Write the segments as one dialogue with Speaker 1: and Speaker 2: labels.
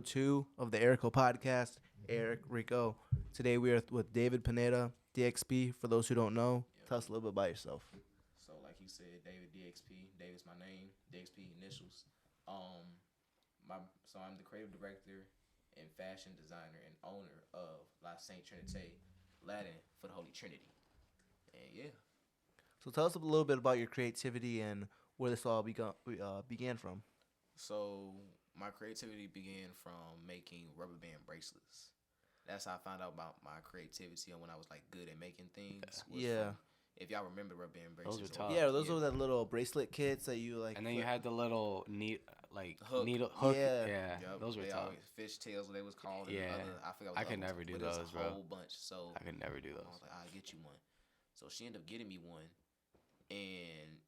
Speaker 1: 2 of the Erico podcast. Eric, Rico. Today we are with David Pineda, DXP. For those who don't know, tell us a little bit about yourself.
Speaker 2: So, like he said, David DXP. David's my name. DXP initials. I'm the creative director and fashion designer and owner of Saint Trinity, Latin for the Holy Trinity. And yeah.
Speaker 1: So tell us a little bit about your creativity and where this all began from.
Speaker 2: So my creativity began from making rubber band bracelets. That's how I found out about my creativity and when I was like good at making things.
Speaker 1: Yeah.
Speaker 2: If y'all remember rubber band bracelets.
Speaker 3: Those are tough.
Speaker 1: Yeah, those were the little bracelet kits that you like.
Speaker 3: And then you had the little
Speaker 2: Hook.
Speaker 3: needle hook.
Speaker 1: Yeah.
Speaker 2: Yep,
Speaker 3: Those were tough.
Speaker 2: Fish tails, what they was called.
Speaker 3: Yeah. I could never do those, bro.
Speaker 2: A whole bunch. So
Speaker 3: I could never do
Speaker 2: I
Speaker 3: those.
Speaker 2: was like, I'll get you one. So she ended up getting me one, and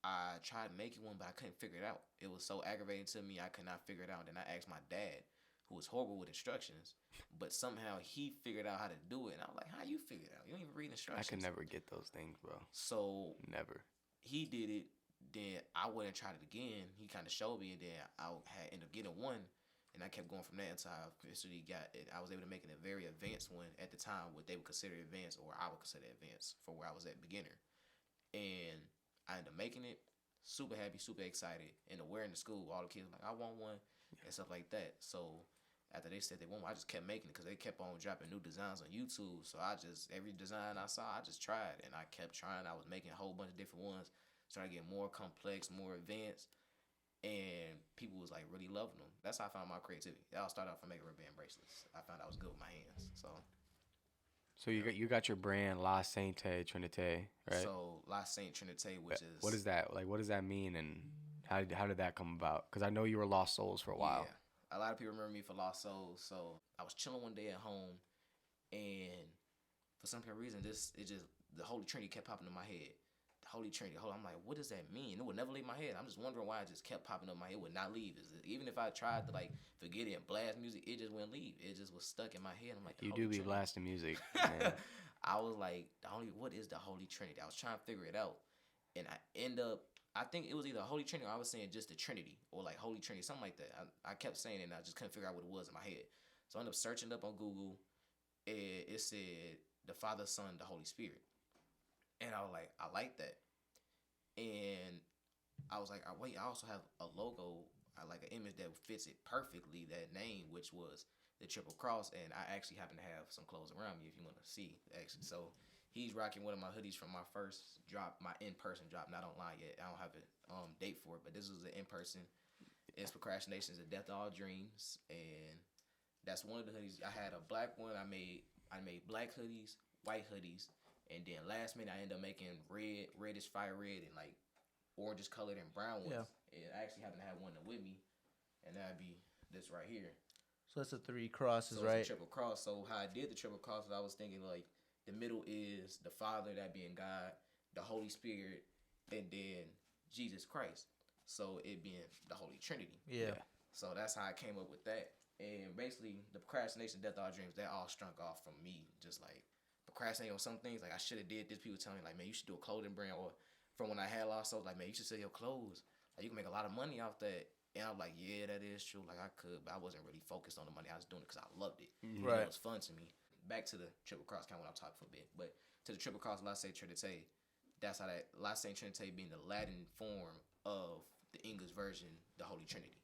Speaker 2: I tried making one, but I couldn't figure it out. It was so aggravating to me, I could not figure it out. Then I asked my dad, who was horrible with instructions, but somehow he figured out how to do it. And I was like, how you figure it out? You don't even read instructions.
Speaker 3: I could never get those things, bro.
Speaker 2: So
Speaker 3: Never.
Speaker 2: he did it. Then I went and tried it again. He kind of showed me, and then I ended up getting one. And I kept going from there until I officially got it. I was able to make it a very advanced one at the time, what they would consider advanced, or I would consider advanced for where I was at beginner. And I ended up making it, super happy, super excited. And wearing the school, all the kids were like, I want one, and stuff like that. So after they said they want one, I just kept making it because they kept on dropping new designs on YouTube. So every design I saw, I just tried. And I kept trying. I was making a whole bunch of different ones, trying to get more complex, more advanced. And people was like really loving them. That's how I found my creativity. It all started off from making rubber band bracelets. I found I was good with my hands.
Speaker 3: So you got your brand Saint Trinity, right?
Speaker 2: So Saint Trinity, which is
Speaker 3: what is that? Like, what does that mean, and how did that come about? Because I know you were Lost Souls for a while.
Speaker 2: Yeah, a lot of people remember me for Lost Souls. So I was chilling one day at home, and for some reason, the Holy Trinity kept popping in my head. Holy Trinity. I'm like, what does that mean? It would never leave my head. I'm just wondering why it just kept popping up in my head. It would not leave. Even if I tried to like forget it and blast music, it just wouldn't leave. It just was stuck in my head. I'm like,
Speaker 3: You do be
Speaker 2: Trinity.
Speaker 3: blasting music, man.
Speaker 2: I was like, what is the Holy Trinity? I was trying to figure it out, and I think it was either Holy Trinity or I was saying just the Trinity or like Holy Trinity, something like that. I kept saying it and I just couldn't figure out what it was in my head. So I ended up searching up on Google. It said the Father, Son, the Holy Spirit, and I was like, I like that. And I was like, wait, I also have a logo, like an image that fits it perfectly, that name, which was the Triple Cross. And I actually happen to have some clothes around me if you want to see, actually. So he's rocking one of my hoodies from my first drop, my in-person drop, not online yet. I don't have a date for it, but this was an in-person. It's Procrastination is the Death of All Dreams. And that's one of the hoodies. I had a black one. I made black hoodies, white hoodies. And then last minute, I ended up making reddish fire red, and like orangish colored and brown ones.
Speaker 1: Yeah.
Speaker 2: And I actually happen to have one with me, and that'd be this right here.
Speaker 1: So that's the 3 crosses,
Speaker 2: So
Speaker 1: right?
Speaker 2: it's a triple cross. So how I did the triple cross, I was thinking like the middle is the Father, that being God, the Holy Spirit, and then Jesus Christ. So it being the Holy Trinity.
Speaker 1: Yeah.
Speaker 2: So that's how I came up with that. And basically, the procrastination, death, all dreams, that all struck off from me, just like procrastinating on some things. Like I should have did this. People telling me like, man, you should do a clothing brand. Or from when I had Lost Souls, like, man, you should sell your clothes. Like you can make a lot of money off that. And I'm like, yeah, that is true. Like I could, but I wasn't really focused on the money. I was doing it because I loved it.
Speaker 1: Right.
Speaker 2: It was fun to me. Back to the Triple Cross, kind of what I'm talking for a bit, but to the Triple Cross, Saint Trinity. That's how that Saint Trinity being the Latin form of the English version, the Holy Trinity.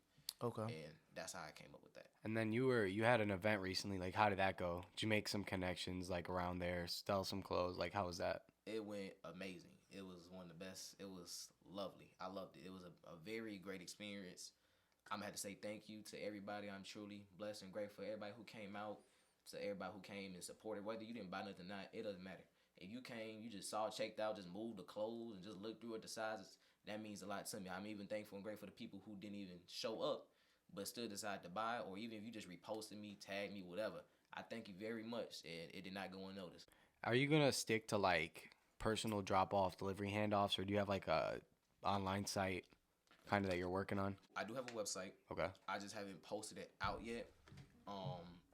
Speaker 1: Okay.
Speaker 2: And that's how I came up with that.
Speaker 3: And then you had an event recently. Like, how did that go? Did you make some connections like around there? Sell some clothes? Like, how was that?
Speaker 2: It went amazing. It was one of the best. It was lovely. I loved it. It was a very great experience. I'm gonna have to say thank you to everybody. I'm truly blessed and grateful for everybody who came out, to everybody who came and supported. Whether you didn't buy nothing or not, it doesn't matter. If you came, you just saw, checked out, just moved the clothes and just looked through at the sizes, that means a lot to me. I'm even thankful and grateful to people who didn't even show up but still decided to buy, or even if you just reposted me, tagged me, whatever. I thank you very much, and it did not go unnoticed.
Speaker 3: Are you gonna stick to like personal drop-off, delivery handoffs, or do you have like a online site kind of that you're working on?
Speaker 2: I do have a website.
Speaker 3: Okay.
Speaker 2: I just haven't posted it out yet.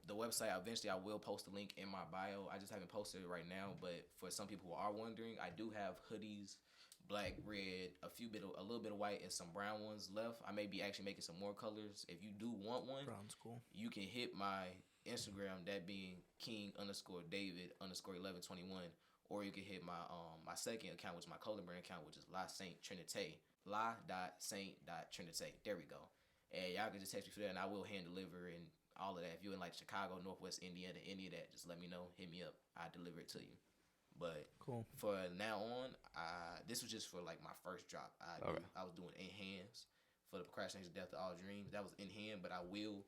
Speaker 2: The website, eventually I will post a link in my bio. I just haven't posted it right now, but for some people who are wondering, I do have hoodies, black, red, a little bit of white, and some brown ones left. I may be actually making some more colors. If you do want one,
Speaker 1: Brown's cool.
Speaker 2: you can hit my Instagram, that being King_David_1121, or you can hit my my second account, which is my clothing brand account, which is Saint Trinity. La.Saint.Trinity. There we go. And y'all can just text me for that, and I will hand deliver and all of that. If you're in like Chicago, Northwest Indiana, any of that, just let me know. Hit me up. I deliver it to you. But
Speaker 1: cool.
Speaker 2: For now on, this was just for like my first drop. I was doing in hands for the Procrastination Death of All Dreams. That was in hand, but I will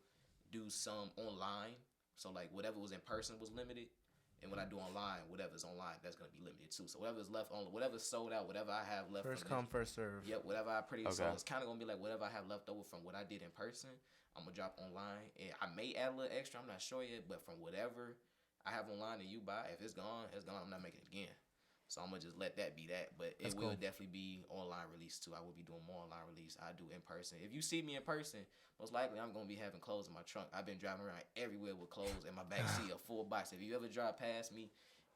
Speaker 2: do some online. So like whatever was in person was limited, and when I do online, whatever's online, that's gonna be limited too. So whatever's left on, whatever's sold out, whatever I have left.
Speaker 1: First come, first serve.
Speaker 2: Yep, whatever I so it's kind of gonna be like whatever I have left over from what I did in person, I'm gonna drop online, and I may add a little extra. I'm not sure yet, but from whatever I have online and you buy, if it's gone, it's gone. I'm not making it again. So I'm gonna just let that be that. But it will definitely be online release too. I will be doing more online release. I do in person. If you see me in person, most likely I'm gonna be having clothes in my trunk. I've been driving around everywhere with clothes in my back seat, a full box. If you ever drive past me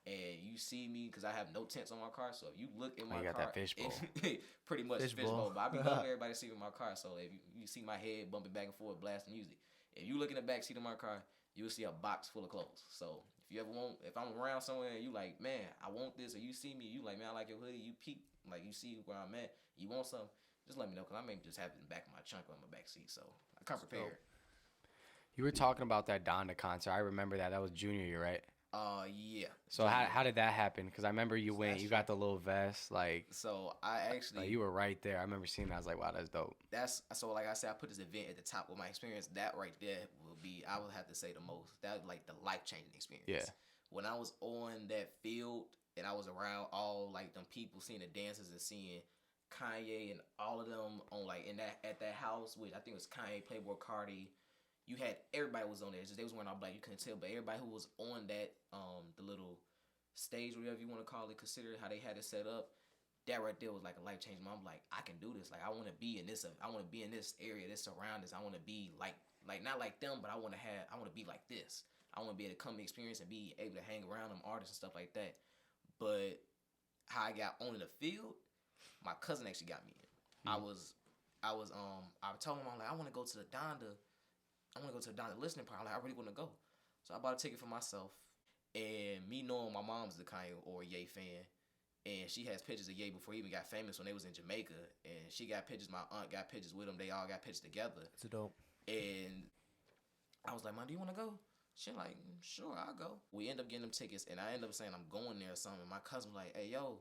Speaker 2: and you see me, because I have no tents on my car, so if you look in my car,
Speaker 3: got that fishbowl.
Speaker 2: Pretty much fishbowl. But I be bumping everybody see in my car. So if you see my head bumping back and forth, blasting music. If you look in the back seat of my car, you will see a box full of clothes. So if I'm around somewhere and you like, man, I want this, or you see me, you like, man, I like your hoodie, you peep, like you see where I'm at, you want something, just let me know, because I may just have it in the back of my trunk or in my back seat, so I come prepared.
Speaker 3: You were talking about that Donda concert. I remember that. That was junior year, right?
Speaker 2: Yeah.
Speaker 3: So how did that happen? Because I remember you went, you got the little vest, like.
Speaker 2: So I actually.
Speaker 3: Like you were right there. I remember seeing that. I was like, wow, that's dope.
Speaker 2: So like I said, I put this event at the top with my experience. That right there will be, I would have to say, the most. That like the life-changing experience.
Speaker 3: Yeah.
Speaker 2: When I was on that field and I was around all like them people, seeing the dancers and seeing Kanye and all of them on like at that house, which I think was Kanye, Playboy Cardi. You had everybody was on there. Just they was wearing all black. You couldn't tell, but everybody who was on that the little stage, whatever you want to call it, consider how they had it set up. That right there was like a life changing. I'm like, I can do this. Like I want to be in this. I want to be in this area, this surroundings. I want to be like not like them, but I want to be like this. I want to be able to come experience and be able to hang around them artists and stuff like that. But how I got on in the field, my cousin actually got me in. I told him, I'm like, I want to go to the Donda. I want to go to the Donda listening party. I'm like, I really want to go. So I bought a ticket for myself. And me knowing my mom's the Kanye or Ye fan, and she has pictures of Ye before he even got famous when they was in Jamaica. And she got pictures, my aunt got pictures with him. They all got pictures together.
Speaker 1: It's dope.
Speaker 2: And I was like, Mom, do you want to go? She like, sure, I'll go. We end up getting them tickets, and I end up saying I'm going there or something. My cousin was like, hey, yo,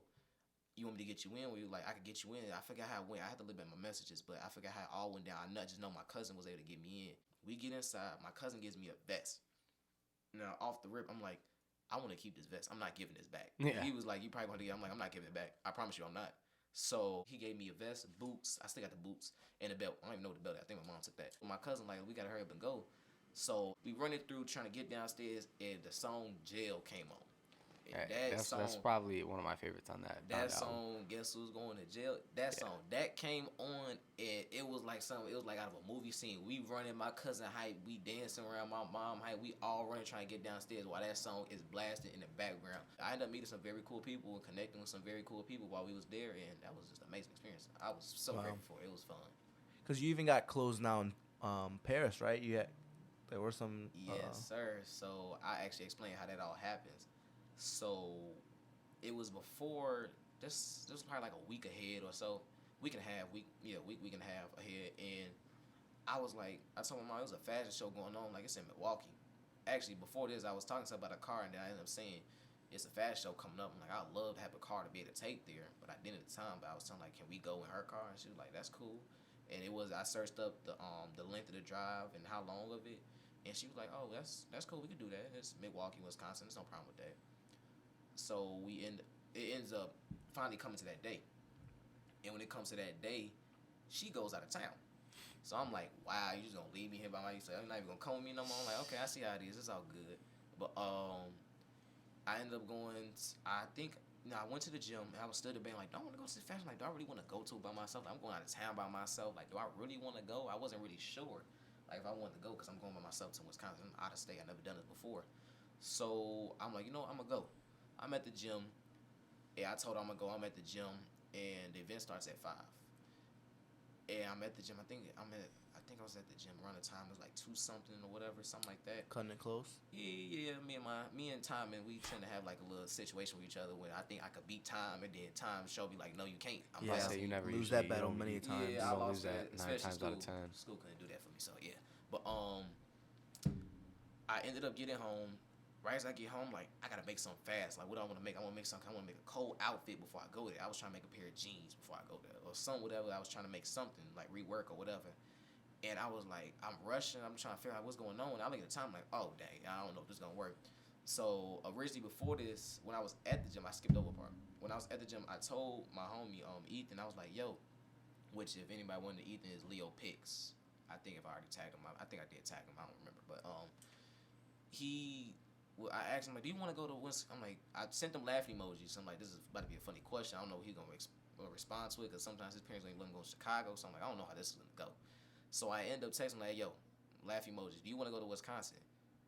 Speaker 2: you want me to get you in? We were like, I could get you in. I forgot how it went. I had to look at my messages, but I forgot how it all went down. I just know my cousin was able to get me in. We get inside. My cousin gives me a vest. Now, off the rip, I'm like, I want to keep this vest. I'm not giving this back. Yeah. He was like, you probably going to get it. I'm like, I'm not giving it back. I promise you I'm not. So he gave me a vest, boots. I still got the boots and a belt. I don't even know what the belt is. I think my mom took that. My cousin like, we got to hurry up and go. So we running through trying to get downstairs, and the song Jail came on.
Speaker 3: That's probably one of my favorites on that.
Speaker 2: That song, Guess Who's Going to Jail? That song, that came on, and it was like out of a movie scene. We running, my cousin hype, we dancing around, my mom hype, we all running trying to get downstairs while that song is blasted in the background. I ended up meeting some very cool people and connecting with some very cool people while we was there, and that was just an amazing experience. I was so grateful for it. It was fun.
Speaker 1: Because you even got clothes now in Paris, right? There were some.
Speaker 2: Yes, sir. So I actually explained how that all happens. So it was before this was probably like a week ahead or so, week and a half ahead, and I was like, I told my mom it was a fashion show going on, like it's in Milwaukee. Actually, before this, I was talking to her about a car, and then I ended up saying it's a fashion show coming up. I'm like, I'd love to have a car to be able to take there, but I didn't at the time. But I was telling like, can we go in her car? And she was like, that's cool. And I searched up the length of the drive and how long of it, and she was like, oh, that's cool. We can do that. It's Milwaukee, Wisconsin. There's no problem with that. So it ends up finally coming to that day. And when it comes to that day, she goes out of town. So I'm like, wow, you just gonna leave me here by myself? You're not even gonna come with me no more? I'm like, okay, I see how it is. It's all good. But I ended up going, I went to the gym, and I was still debating, like, do I want to go to the fashion? Like, do I really want to go to it by myself? Like, I'm going out of town by myself. Like, do I really want to go? I wasn't really sure, like, if I wanted to go, because I'm going by myself to Wisconsin. I'm out of state. I've never done it before. So I'm like, I'm going to go. I'm at the gym. Yeah, I told her I'm going to go. I'm at the gym. and the event starts at 5. And I'm at the gym. I think I was at the gym around the time it was like 2 something or whatever, something like that.
Speaker 1: Cutting it close.
Speaker 2: Yeah. Me and Tom, and we tend to have like a little situation with each other where I think I could beat Time, and then Time showed me like, no, you can't. I'm
Speaker 1: Yeah,
Speaker 2: faster.
Speaker 3: You never
Speaker 1: lose
Speaker 3: usually,
Speaker 1: that battle many times.
Speaker 2: Yeah, I
Speaker 3: you don't
Speaker 2: lost
Speaker 3: lose that 9
Speaker 2: especially
Speaker 3: times
Speaker 2: school.
Speaker 3: out of 10.
Speaker 2: School couldn't do that for me, so yeah. But I ended up getting home. Right as I get home, like, I gotta make something fast. Like, what do I want to make? I want to make something. I want to make a cold outfit before I go there. I was trying to make a pair of jeans before I go there, or some whatever. I was trying to make something like rework or whatever. And I was like, I'm rushing. I'm trying to figure out what's going on. And I look at the time, like, oh dang, I don't know if this is gonna work. So originally before this, when I was at the gym, I skipped over a part. When I was at the gym, I told my homie Ethan, I was like, yo, which if anybody wanted to, Ethan is Leo Pix. I think if I already tagged him, I think I did tag him. I don't remember, but I asked him, like, do you want to go to Wisconsin? I'm like, I sent him laughing emojis. I'm like, this is about to be a funny question. I don't know if he's going to respond to it, because sometimes his parents don't even let him go to Chicago. So I'm like, I don't know how this is going to go. So I end up texting him, like, yo, laughing emojis, do you want to go to Wisconsin?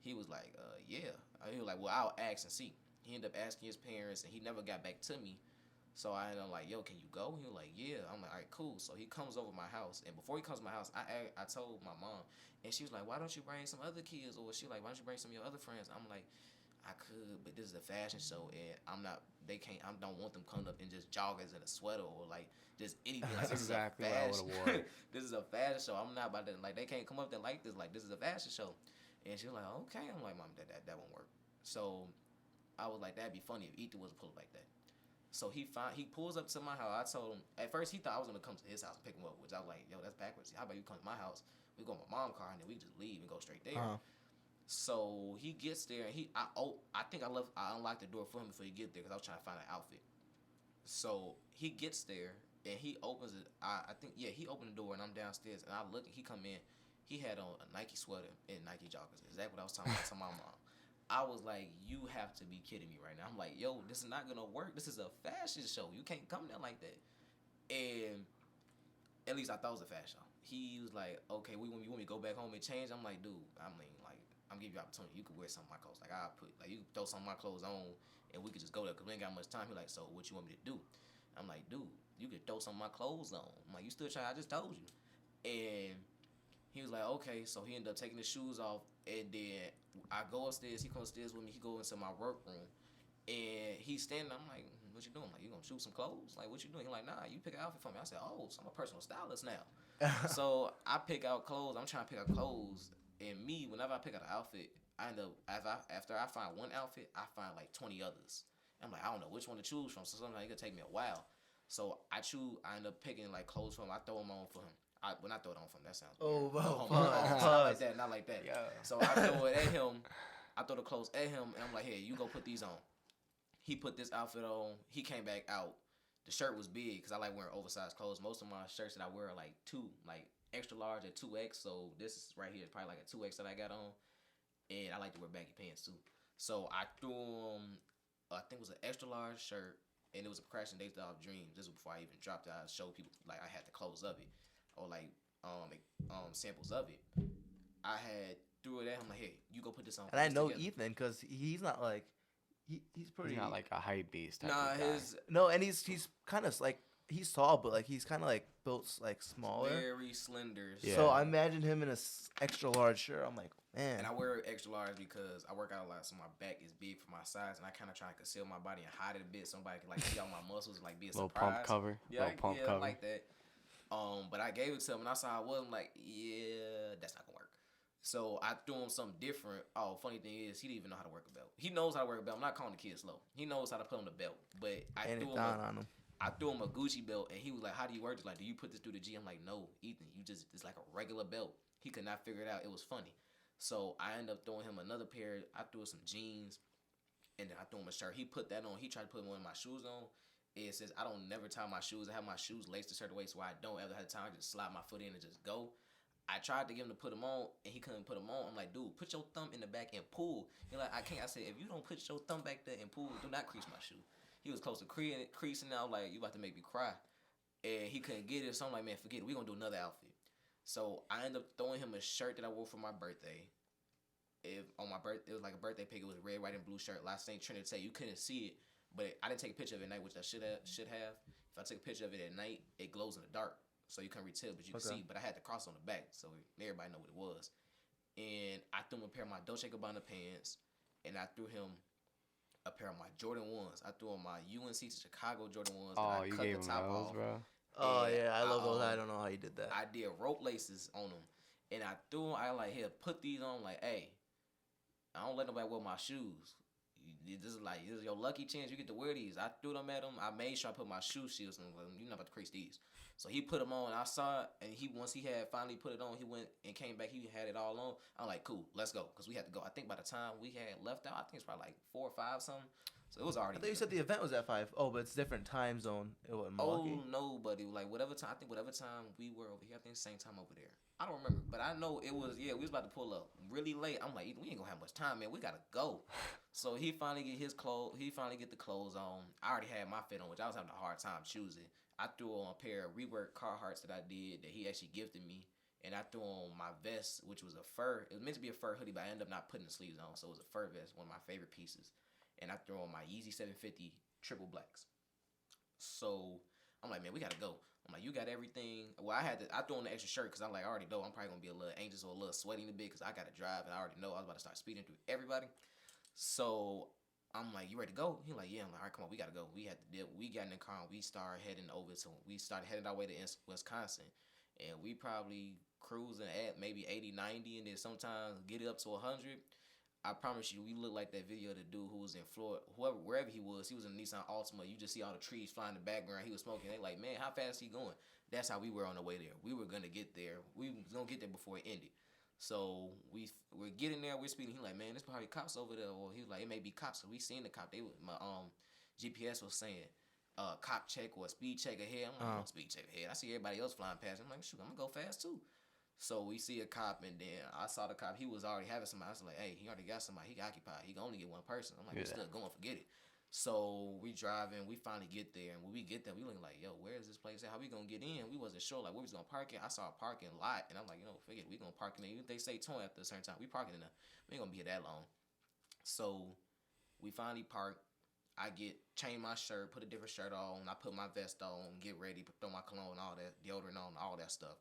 Speaker 2: He was like, yeah. He was like, well, I'll ask and see. He ended up asking his parents, and he never got back to me. So I ended up like, yo, can you go? He was like, yeah. I'm like, all right, cool. So he comes over my house, and before he comes to my house, I told my mom, and she was like, why don't you bring some other kids? Or she like, why don't you bring some of your other friends? I'm like, I could, but this is a fashion show, and I don't want them coming up in just joggers and a sweater or like just anything. Like,
Speaker 3: That's exactly what I would have worn.
Speaker 2: This is a fashion show. I'm not about to, like, they can't come up there like this. Like, this is a fashion show. And she was like, okay. I'm like, mom, that won't work. So I was like, that'd be funny if Ethan wasn't pulled like that. So he pulls up to my house. I told him, at first he thought I was going to come to his house and pick him up, which I was like, yo, that's backwards. How about you come to my house? We go in my mom's car, and then we just leave and go straight there. So he gets there, and I think I unlocked the door for him before he get there, because I was trying to find an outfit. So he gets there, and he opens it. He opened the door, and I'm downstairs, and I look, and he come in. He had on a Nike sweater and Nike joggers. Exactly what I was talking about to my mom. I was like, you have to be kidding me right now. I'm like, yo, this is not going to work. This is a fashion show. You can't come there like that. And at least I thought it was a fashion show. He was like, okay, you want me to go back home and change? I'm like, dude, I'm giving you opportunity. You could wear some of my clothes. You could throw some of my clothes on, and we could just go there, because we ain't got much time. He like, so what you want me to do? I'm like, dude, you could throw some of my clothes on. I'm like, you still trying? I just told you. And he was like, okay. So he ended up taking his shoes off, and then I go upstairs. He comes upstairs with me. He go into my workroom, and he's standing. I'm like, what you doing? Like, you gonna shoot some clothes? Like, what you doing? He like, nah, you pick an outfit for me. I said, oh, so I'm a personal stylist now. So I pick out clothes. I'm trying to pick out clothes, and whenever I pick out an outfit, I end up after I find one outfit, I find like 20 others. I'm like, I don't know which one to choose from. So sometimes it could take me a while. So I end up picking like clothes for him. I throw them on for him. When I throw it on for him, that sounds weird. Not like that.
Speaker 3: Yeah.
Speaker 2: So I throw it at him. I throw the clothes at him, and I'm like, hey, you go put these on. He put this outfit on. He came back out. The shirt was big, because I like wearing oversized clothes. Most of my shirts that I wear are like extra large at 2X. So this right here is probably like a 2X that I got on. And I like to wear baggy pants too. So I threw him, I think it was an extra large shirt, and it was a Procrastination Off Dreams. This was before I even dropped it. I showed people, like, I had the clothes of it, or like samples of it. I had threw it at him, like, hey, you go put this on.
Speaker 1: And I know together. Ethan, because he's not like he's pretty.
Speaker 3: He's not like a hype beast.
Speaker 1: And he's kind of like, he's tall, but like he's kind of like built like smaller,
Speaker 2: very slender.
Speaker 1: Yeah. So I imagine him in a extra large shirt. I'm like, man.
Speaker 2: And I wear extra large because I work out a lot, so my back is big for my size, and I kind of try to conceal my body and hide it a bit, so nobody can like see all my muscles, like be a
Speaker 3: little
Speaker 2: surprise.
Speaker 3: Pump cover.
Speaker 2: Yeah,
Speaker 3: Pump cover.
Speaker 2: like that. But I gave it to him, and I saw I wasn't like, yeah, that's not gonna work. So I threw him something different. Oh, funny thing is, he didn't even know how to work a belt. He knows how to work a belt. I'm not calling the kid slow. He knows how to put on the belt. But I threw him a Gucci belt, and he was like, how do you work this? Like, do you put this through the G? I'm like, no, Ethan, it's like a regular belt. He could not figure it out. It was funny. So I ended up throwing him another pair. I threw some jeans, and then I threw him a shirt. He put that on. He tried to put one of my shoes on. It says, I don't never tie my shoes. I have my shoes laced a certain way, so I don't ever have time to just slide my foot in and just go. I tried to get him to put them on, and he couldn't put them on. I'm like, dude, put your thumb in the back and pull. He's like, I can't. I said, if you don't put your thumb back there and pull, do not crease my shoe. He was close to creasing. I was like, you about to make me cry. And he couldn't get it, so I'm like, man, forget it. We're going to do another outfit. So I ended up throwing him a shirt that I wore for my birthday. It was like a birthday pic. It was a red, white, and blue shirt. Saint Trinity. You couldn't see it, but I didn't take a picture of it at night, which I should have. If I take a picture of it at night, it glows in the dark, so you can't really tell, but you can see. But I had the cross on the back, so everybody know what it was. And I threw him a pair of my Dolce & Gabbana pants, and I threw him a pair of my Jordan 1s. I threw on my UNC to Chicago Jordan 1s.
Speaker 3: Oh,
Speaker 2: and I
Speaker 3: you
Speaker 2: cut
Speaker 3: gave
Speaker 2: the
Speaker 3: him
Speaker 2: top
Speaker 3: those,
Speaker 2: off.
Speaker 3: bro.
Speaker 1: Oh
Speaker 2: And
Speaker 1: yeah, I love those. I
Speaker 2: um,
Speaker 1: don't know how you did that.
Speaker 2: I did rope laces on them, and I threw them. I like, here, put these on. Like, hey, I don't let nobody wear my shoes. This is your lucky chance. You get to wear these. I threw them at him. I made sure I put my shoe shields on. You're not about to crease these. So he put them on. I saw it, and once he had finally put it on, he went and came back. He had it all on. I'm like, cool, let's go, because we had to go. I think by the time we had left out, I think it's probably like 4 or 5 something. So it was already.
Speaker 1: I thought you said the event was at 5. Oh, but it's different time zone. It wasn't Milwaukee.
Speaker 2: Oh no, buddy! Like whatever time we were over here, I think same time over there. I don't remember, but I know it was. Yeah, we was about to pull up really late. I'm like, we ain't gonna have much time, man. We gotta go. So he finally get his clothes. He finally get the clothes on. I already had my fit on, which I was having a hard time choosing. I threw on a pair of rework Carhartts that I did that he actually gifted me, and I threw on my vest, which was a fur. It was meant to be a fur hoodie, but I ended up not putting the sleeves on, so it was a fur vest, one of my favorite pieces. And I threw on my Yeezy 750 triple blacks. So I'm like, man, we gotta go. I'm like, you got everything. Well, I threw on the extra shirt because I'm like, I already know I'm probably gonna be a little anxious or a little sweaty in a bit because I gotta drive and I already know I was about to start speeding through everybody. So I'm like, you ready to go? He like, yeah. I'm like, all right, come on, we gotta go. We had to deal. We got in the car and we started heading our way to Wisconsin, and we probably cruising at maybe 80, 90, and then sometimes get it up to 100. I promise you, we look like that video of the dude who was in Florida, wherever he was in a Nissan Altima. You just see all the trees flying in the background. He was smoking. They like, man, how fast is he going? That's how we were on the way there. We were gonna get there. We was gonna get there before it ended. So we're getting there. We're speeding. He like, man, there's probably cops over there. Or he was like, it may be cops. So we seen the cop. My GPS was saying, cop check or speed check ahead. I'm like, speed check ahead. I see everybody else flying past. I'm like, shoot, I'm gonna go fast too. So we see a cop, and then I saw the cop. He was already having somebody. I was like, hey, he already got somebody. He occupied. He can only get one person. I'm like, we're still going, forget it. So we driving. We finally get there, and when we get there, we looking like, yo, where is this place at? How we gonna get in? We wasn't sure like where we was gonna park it. I saw a parking lot, and I'm like, forget it. We gonna park in there. Even if they say towing after a certain time, we parking in there. We ain't gonna be here that long. So we finally park. I change my shirt, put a different shirt on. I put my vest on, get ready, throw my cologne, all that, deodorant on, all that stuff.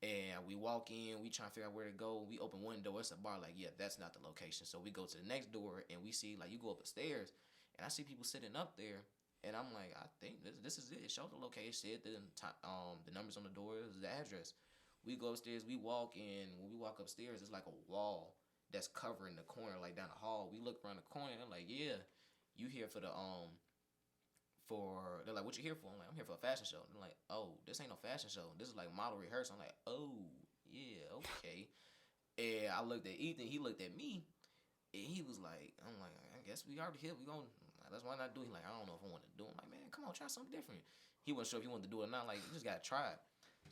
Speaker 2: And we walk in, we try to figure out where to go. We open one door, it's a bar, like, yeah, that's not the location. So we go to the next door, and we see, like, you go up the stairs, and I see people sitting up there, and I'm like, I think this is it. It showed the location, the numbers on the door, it was the address. We go upstairs, we walk in. When we walk upstairs, it's like a wall that's covering the corner, like down the hall. We look around the corner, and I'm like, yeah, you here for the, they're like, what you here for? I'm like, I'm here for a fashion show. They're like, oh, this ain't no fashion show. This is like model rehearsal. I'm like, oh, yeah, okay. And I looked at Ethan. He looked at me, and he was like, I'm like, I guess we already here. We gonna, that's why not do it. He like, I don't know if I want to do it. I'm like, man, come on, try something different. He wasn't sure if he wanted to do it or not. Like, you just got to try it.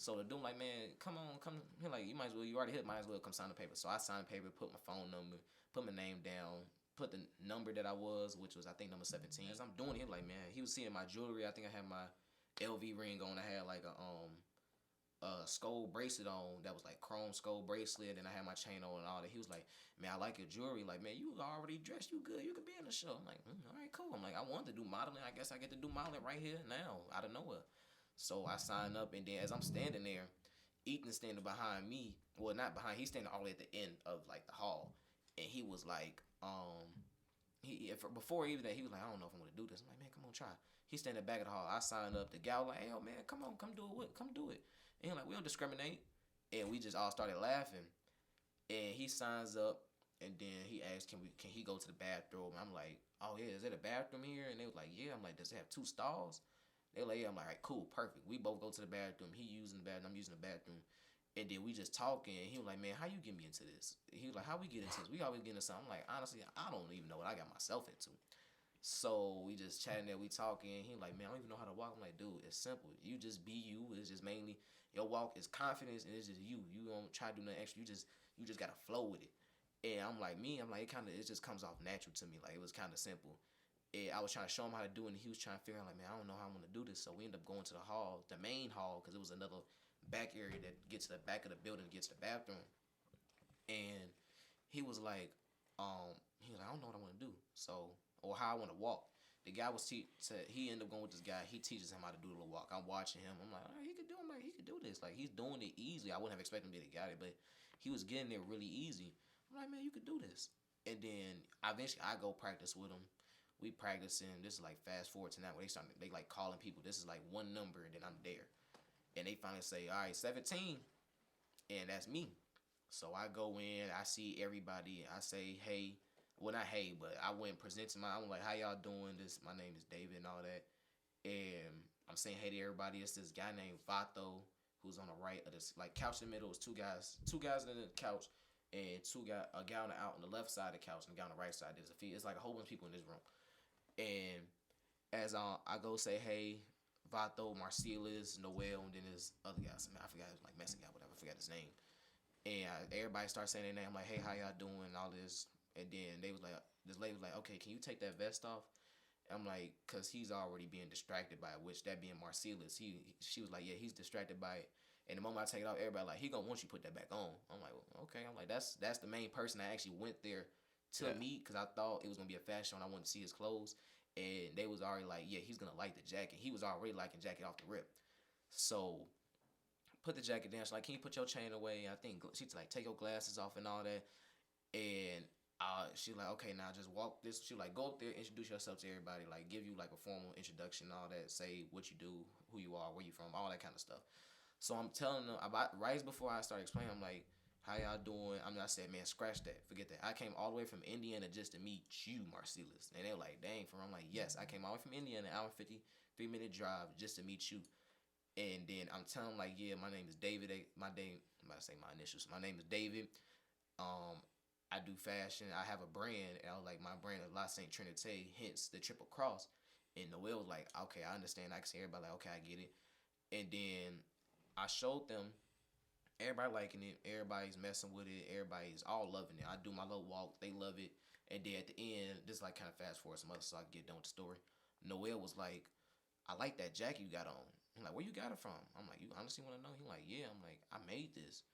Speaker 2: So the dude like, man, come on, come. He like, you might as well, you already hit, might as well come sign the paper. So I signed the paper, put my phone number, put my name down, put the number that I was, which was I think number 17. As I'm doing it, like, man, he was seeing my jewelry. I think I had my LV ring on. I had like a skull bracelet on that was like chrome skull bracelet, and I had my chain on and all that. He was like, man, I like your jewelry. Like, man, you already dressed. You good. You could be in the show. I'm like, all right, cool. I'm like, I wanted to do modeling. I guess I get to do modeling right here now out of nowhere. So I signed up, and then as I'm standing there, Ethan's standing behind me. Well, not behind. He's standing all the way at the end of like the hall, and he was like, before even that, he was like, I don't know if I'm gonna do this. I'm like, man, come on, try. He's standing back of the hall. I signed up. The gal like, hey, yo, man, come on, come do it. Come do it. And he's like, we don't discriminate. And we just all started laughing. And he signs up, and then he asked, can he go to the bathroom? I'm like, oh yeah, is there a bathroom here? And they was like, yeah. I'm like, does it have 2 stalls? They were like, yeah. I'm like, all right, cool, perfect. We both go to the bathroom. He using the bathroom. I'm using the bathroom. And then we just talking. He was like, man, how you get me into this? He was like, how we get into this? We always get into something. I'm like, honestly, I don't even know what I got myself into. So we just chatting there, we talking. He was like, man, I don't even know how to walk. I'm like, dude, it's simple. You just be you. It's just mainly your walk is confidence, and it's just you. You don't try to do nothing extra. You just gotta flow with it. And I'm like, it just comes off natural to me. Like, it was kind of simple. And I was trying to show him how to do it, and he was trying to figure out, like, man, I don't know how I'm gonna do this. So we ended up going to the main hall, because it was another back area that gets to the back of the building, gets to the bathroom. And he was like, I don't know what I want to do, or how I want to walk. The guy was he ended up going with this guy. He teaches him how to do the little walk. I'm watching him. I'm like, oh, he could do. I'm like, he could do this. Like he's doing it easily. I wouldn't have expected him to get it, but he was getting there really easy. I'm like, man, you could do this. And then eventually I go practice with him. We practicing. This is like fast forward to now where they like calling people. This is like one number and then I'm there. And they finally say, all right, 17. And that's me. So I go in, I see everybody, I say, hey, well not hey, but I went and presented I'm like, how y'all doing? My name is David and all that. And I'm saying hey to everybody. It's this guy named Vato who's on the right of this like couch in the middle. It's two guys in the couch and a guy out on the left side of the couch and a guy on the right side. It's like a whole bunch of people in this room. And as I go say hey, Vato, Marcellus, Noel, and then this other guy, I forgot, like Mexican guy, whatever, I forgot his name. And everybody starts saying their name. I'm like, hey, how y'all doing? And all this. And then this lady was like, okay, can you take that vest off? And I'm like, cause he's already being distracted by it, which that being Marcellus. She was like, yeah, he's distracted by it. And the moment I take it off, everybody like, he gonna want you to put that back on. I'm like, well, okay. I'm like, that's the main person I actually went there to meet, cause I thought it was gonna be a fashion show and I wanted to see his clothes. And they was already like, yeah, he's gonna like the jacket. He was already liking jacket off the rip. So put the jacket down. She's like, can you put your chain away? I think she's like, take your glasses off and all that. And she's like, okay, now just walk this. She like, go up there, introduce yourself to everybody, like give you like a formal introduction, all that. Say what you do, who you are, where you from, all that kind of stuff. So I'm telling them about right before I start explaining. I'm like, how y'all doing? I said, man, scratch that, forget that. I came all the way from Indiana just to meet you, Marcellus. And they were like, dang, I'm like, yes, I came all the way from Indiana, an hour and 53-minute drive just to meet you. And then I'm telling them like, yeah, my name is David. I'm about to say my initials. My name is David. I do fashion. I have a brand. And I was like, my brand is Saint Trinity, hence the triple cross. And Noel was like, okay, I understand. I can see everybody like, okay, I get it. And then I showed them. Everybody liking it. Everybody's messing with it. Everybody's all loving it. I do my little walk. They love it. And then at the end, this like kind of fast forward some other so I can get done with the story. Noel was like, I like that jacket you got on. I'm like, where you got it from? I'm like, you honestly want to know? He like, yeah. I'm like, I made this.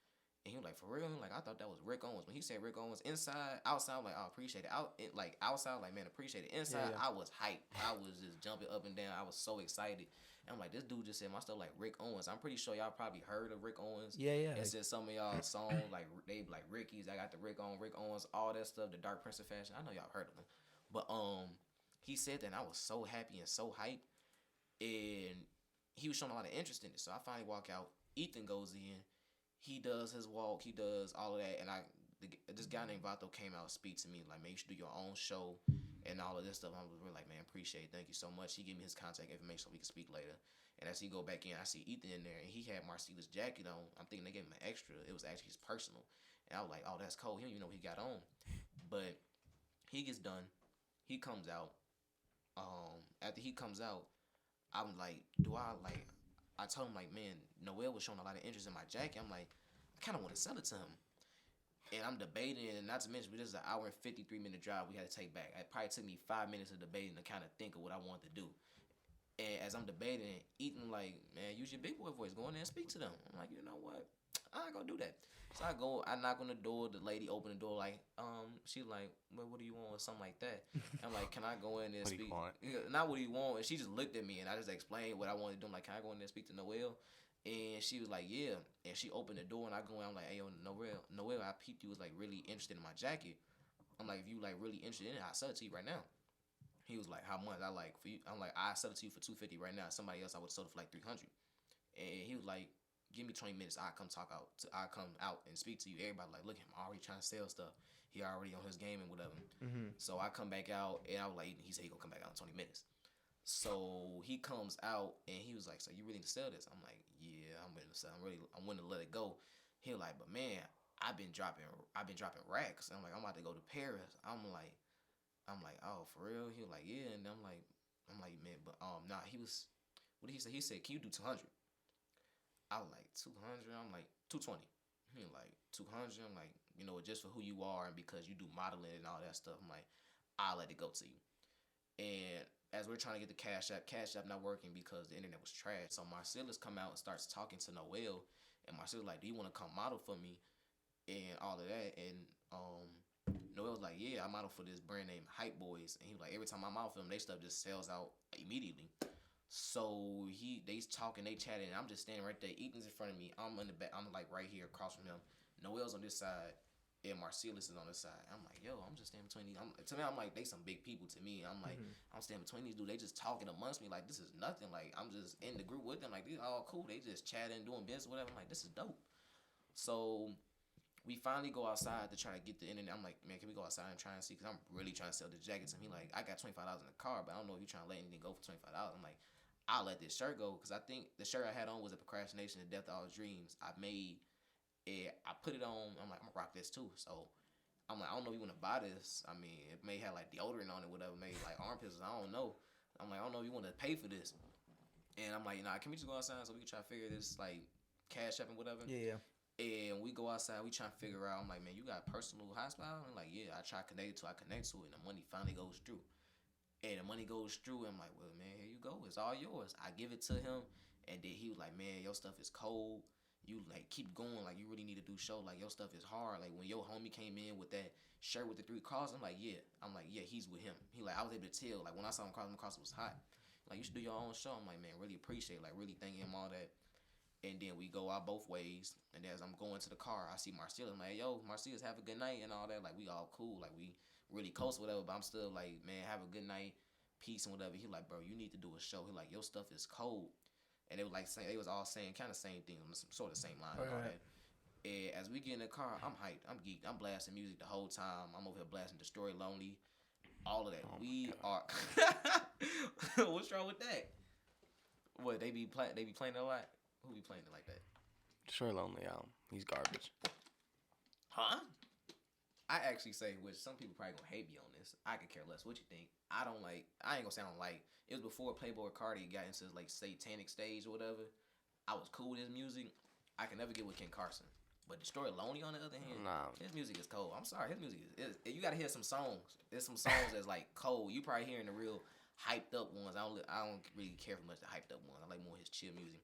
Speaker 2: And he was like, for real? He like, I thought that was Rick Owens. When he said Rick Owens, outside, I'm like, I appreciate it. Outside, like, man, appreciate it. Inside, I was hyped. I was just jumping up and down. I was so excited. And I'm like, this dude just said my stuff like Rick Owens. I'm pretty sure y'all probably heard of Rick Owens.
Speaker 1: Yeah.
Speaker 2: And said some of y'all songs, like, they like Ricky's. I got the Rick Owens, all that stuff, the Dark Prince of Fashion. I know y'all heard of him. But he said that, and I was so happy and so hyped. And he was showing a lot of interest in it. So I finally walk out. Ethan goes in. He does his walk. He does all of that. And this guy named Vato came out and speak to me. Like, man, you should do your own show and all of this stuff. I was really like, man, appreciate it. Thank you so much. He gave me his contact information so we can speak later. And as he go back in, I see Ethan in there. And he had Marcellus' jacket on. I'm thinking they gave him an extra. It was actually his personal. And I was like, oh, that's cool. He don't even know what he got on. But he gets done. He comes out. After he comes out, I'm like, I told him, like, man, Noel was showing a lot of interest in my jacket. I'm like, I kind of want to sell it to him. And I'm debating, and not to mention, this is an hour and 53-minute drive we had to take back. It probably took me 5 minutes of debating to kind of think of what I wanted to do. And as I'm debating, Ethan like, man, use your big boy voice. Go in there and speak to them. I'm like, you know what? I ain't gonna do that. So I knock on the door. The lady opened the door like, she like, well, what do you want or something like that. I'm like, can I go in there and speak? Not what do you want. And she just looked at me and I just explained what I wanted to do. I'm like, can I go in there and speak to Noel? And she was like, yeah. And she opened the door and I go in. I'm like, hey, yo, Noel, I peeped you was like really interested in my jacket. I'm like, if you like really interested in it, I'll sell it to you right now. He was like, how much? I'm like, I sell it to you for $250 right now. Somebody else I would have sold it for like $300. And he was like, give me 20 minutes. I'll come out and speak to you. Everybody like, look at him already trying to sell stuff. He already on his game and whatever. Mm-hmm. So I come back out and I was like, he said he gonna come back out in 20 minutes. So he comes out and he was like, so you really need to sell this? I'm like, yeah, I'm willing to sell. I'm willing to let it go. He was like, but man, I've been dropping racks. I'm like, I'm about to go to Paris. I'm like, oh, for real? He was like, yeah. And I'm like, man, but nah. What did he say? He said, can you do 200? I was like, 200? I'm like, 220. He was like, 200? I'm like, you know, just for who you are and because you do modeling and all that stuff. I'm like, I'll let it go to you. And as we're trying to get the Cash App not working because the internet was trash. So Marcellus come out and starts talking to Noel. And Marcellus like, do you want to come model for me? And all of that. And Noel was like, yeah, I model for this brand named Hype Boys, and he was like, every time I model for them, they stuff just sells out immediately. So they talking, they chatting, and I'm just standing right there. Ethan's in front of me. I'm in the back. I'm like right here across from him. Noel's on this side, and Marcellus is on this side. I'm like, yo, I'm just standing between these. To me, I'm like, they some big people to me. I'm like, I'm standing between these dudes. They just talking amongst me like this is nothing. Like I'm just in the group with them. Like these all cool. They just chatting, doing business, whatever. I'm like, this is dope. So we finally go outside to try to get the internet. I'm like, man, can we go outside and try and see? Because I'm really trying to sell the jackets. And he like, I got $25 in the car, but I don't know if you're trying to let anything go for $25. I'm like, I'll let this shirt go because I think the shirt I had on was a procrastination, the death of all dreams. I made it. I put it on. I'm like, I'm gonna rock this too. So I'm like, I don't know if you want to buy this. I mean, it may have like deodorant on it, whatever. Maybe like armpits. I don't know. I'm like, I don't know if you want to pay for this. And I'm like, nah, can we just go outside so we can try to figure this like cash up and whatever?
Speaker 1: Yeah.
Speaker 2: And we go outside, we try to figure out. I'm like, man, you got personal hotspot? I'm like, yeah. I try to connect to it, and the money finally goes through. And the money goes through, and I'm like, well, man, here you go. It's all yours. I give it to him, and then he was like, man, your stuff is cold. You like keep going, like you really need to do show. Like your stuff is hard. Like when your homie came in with that shirt with the 3 crosses, I'm like, yeah, he's with him. He like, I was able to tell. Like when I saw him cross was hot. Like you should do your own show. I'm like, man, really appreciate, like really thank him all that. And then we go out both ways. And as I'm going to the car, I see Marcellus. I'm like, yo, Marcellus, have a good night and all that. Like we all cool. Like we really close, whatever. But I'm still like, man, have a good night, peace and whatever. He like, bro, you need to do a show. He like, your stuff is cold. And they was like saying, they was all saying kind of same thing, sort of same line and all that. And as we get in the car, I'm hyped, I'm geeked, I'm blasting music the whole time. I'm over here blasting Destroy Lonely, all of that. We are. What's wrong with that? What they be playing it a lot? Who be playing it like that?
Speaker 3: Destroy Lonely album. He's garbage.
Speaker 2: Huh? I actually say, which some people probably gonna hate me on this. I could care less what you think. I ain't gonna say I don't like. It was before Playboy Cardi got into like satanic stage or whatever. I was cool with his music. I can never get with Ken Carson. But Destroy Lonely on the other hand, his music is cold. I'm sorry, his music is you gotta hear some songs. There's some songs that's like cold. You probably hearing the real hyped up ones. I don't really care for much the hyped up ones. I like more his chill music.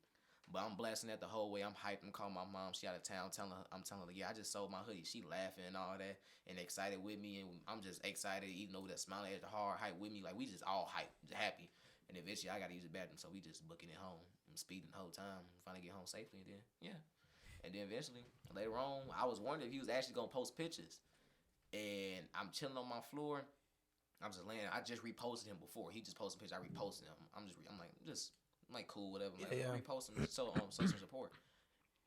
Speaker 2: But I'm blasting that the whole way. I'm hyped. I'm calling my mom. She out of town. I'm telling her, yeah, I just sold my hoodie. She laughing and all that and excited with me. And I'm just excited, even though that smiling at the hard hype with me. Like, we just all hyped, just happy. And eventually, I got to use the bathroom. So we just booking it home. I'm speeding the whole time. Finally get home safely. And then, yeah. And then eventually, later on, I was wondering if he was actually going to post pictures. And I'm chilling on my floor. I'm just laying. I just reposted him before. He just posted a picture. I reposted him. I'm like cool, whatever. Repost him, show some support.